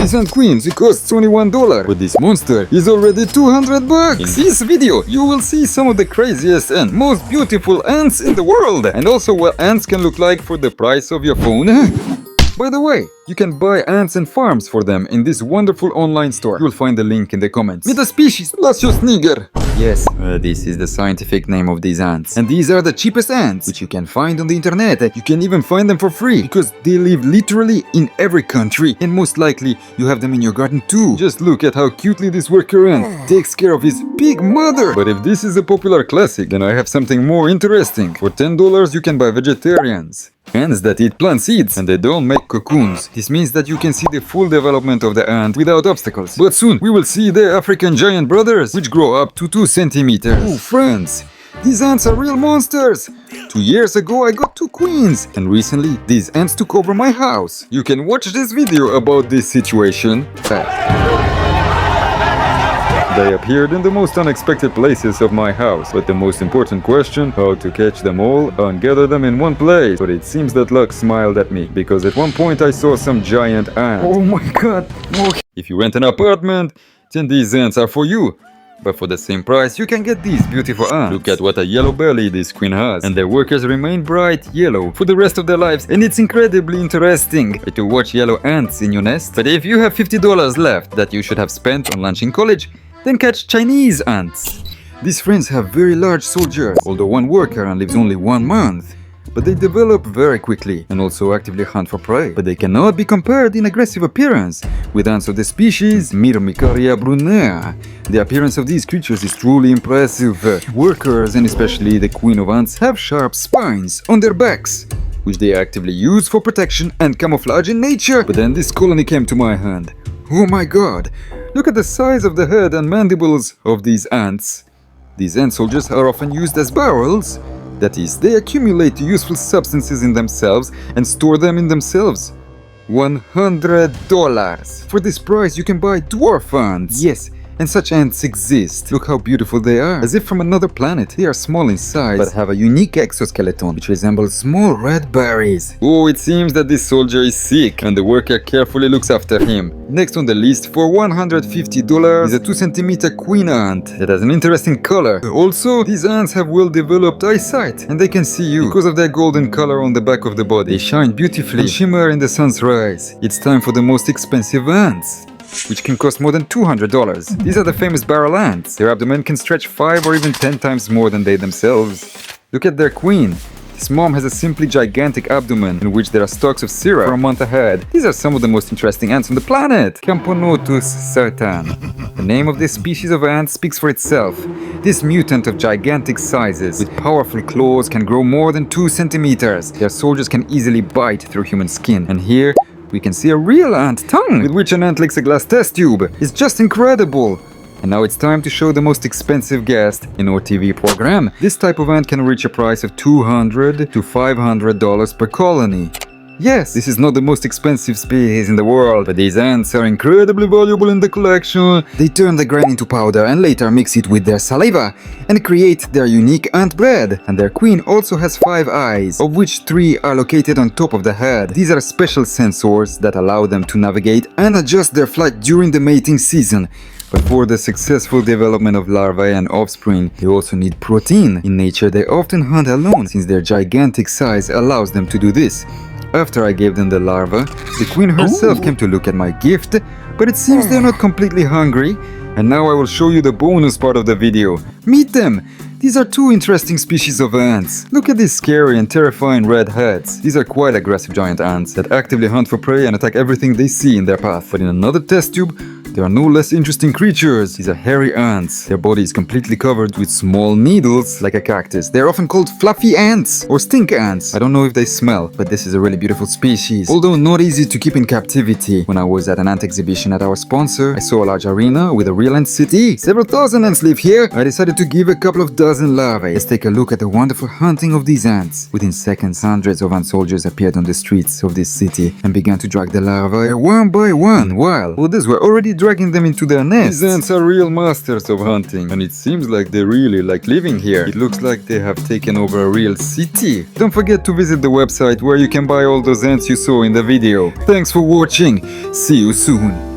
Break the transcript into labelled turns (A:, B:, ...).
A: This ant queens, it costs $21, but this monster is already $200. In this video, you will see some of the craziest and most beautiful ants in the world, and also what ants can look like for the price of your phone. By the way, you can buy ants and farms for them in this wonderful online store. You'll find the link in the comments. Meet the species Lasius niger. Yes, this is the scientific name of these ants. And these are the cheapest ants, which you can find on the internet. You can even find them for free, because they live literally in every country. And most likely, you have them in your garden too. Just look at how cutely this worker ant takes care of his big mother. But if this is a popular classic, then I have something more interesting. For $10, you can buy vegetarians. Ants that eat plant seeds, and they don't make cocoons. This means that you can see the full development of the ant without obstacles. But soon, we will see the African giant brothers, which grow up to 2 centimeters. Oh, friends, these ants are real monsters! 2 years ago, I got 2 queens, and recently, these ants took over my house. You can watch this video about this situation. They appeared in the most unexpected places of my house, but the most important question, how to catch them all and gather them in one place. But it seems that luck smiled at me, because at one point I saw some giant ants. Oh my god! If you rent an apartment, then these ants are for you. But for the same price, you can get these beautiful ants. Look at what a yellow belly this queen has. And their workers remain bright yellow for the rest of their lives. And it's incredibly interesting to watch yellow ants in your nest. But if you have $50 left that you should have spent on lunch in college, then catch Chinese ants. These friends have very large soldiers, although one worker ant lives only 1 month. But they develop very quickly and also actively hunt for prey. But they cannot be compared in aggressive appearance with ants of the species Myrmicaria brunnea. The appearance of these creatures is truly impressive. Workers, and especially the queen of ants, have sharp spines on their backs, which they actively use for protection and camouflage in nature. But then this colony came to my hand. Oh my god! Look at the size of the head and mandibles of these ants. These ant soldiers are often used as barrels. That is, they accumulate useful substances in themselves and store them in themselves. $100. For this price, you can buy dwarf ants. Yes, and such ants exist. Look how beautiful they are. As if from another planet. They are small in size, but have a unique exoskeleton, which resembles small red berries. Oh, it seems that this soldier is sick, and the worker carefully looks after him. Next on the list, for $150, is a 2 centimeter queen ant that has an interesting color. Also, these ants have well-developed eyesight, and they can see you because of their golden color on the back of the body. They shine beautifully and shimmer in the sun's rays. It's time for the most expensive ants, which can cost more than $200. These are the famous barrel ants. Their abdomen can stretch 5 or even 10 times more than they themselves. Look at their queen. This mom has a simply gigantic abdomen in which there are stocks of syrup for a month ahead. These are some of the most interesting ants on the planet. Camponotus sertan. The name of this species of ant speaks for itself. This mutant of gigantic sizes with powerful claws can grow more than 2 centimeters. Their soldiers can easily bite through human skin. And here, we can see a real ant tongue with which an ant licks a glass test tube. It's just incredible. And now it's time to show the most expensive guest in our TV program. This type of ant can reach a price of $200 to $500 per colony. Yes, this is not the most expensive species in the world, but these ants are incredibly valuable in the collection. They turn the grain into powder and later mix it with their saliva and create their unique ant bread. And their queen also has 5 eyes, of which 3 are located on top of the head. These are special sensors that allow them to navigate and adjust their flight during the mating season. But for the successful development of larvae and offspring, they also need protein. In nature, they often hunt alone, since their gigantic size allows them to do this. After I gave them the larva, the queen herself came to look at my gift, but it seems they're not completely hungry. And now I will show you the bonus part of the video. Meet them! These are 2 interesting species of ants. Look at these scary and terrifying red heads. These are quite aggressive giant ants that actively hunt for prey and attack everything they see in their path. But in another test tube, there are no less interesting creatures. These are hairy ants. Their body is completely covered with small needles like a cactus. They are often called fluffy ants or stink ants. I don't know if they smell, but this is a really beautiful species, although not easy to keep in captivity. When I was at an ant exhibition at our sponsor, I saw a large arena with a real ant city. Several thousand ants live here. I decided to give a couple of dozen larvae. Let's take a look at the wonderful hunting of these ants. Within seconds, hundreds of ant soldiers appeared on the streets of this city and began to drag the larvae one by one, while others were already dragging them into their nests. These ants are real masters of hunting, and it seems like they really like living here. It looks like they have taken over a real city. Don't forget to visit the website where you can buy all those ants you saw in the video. Thanks for watching. See you soon.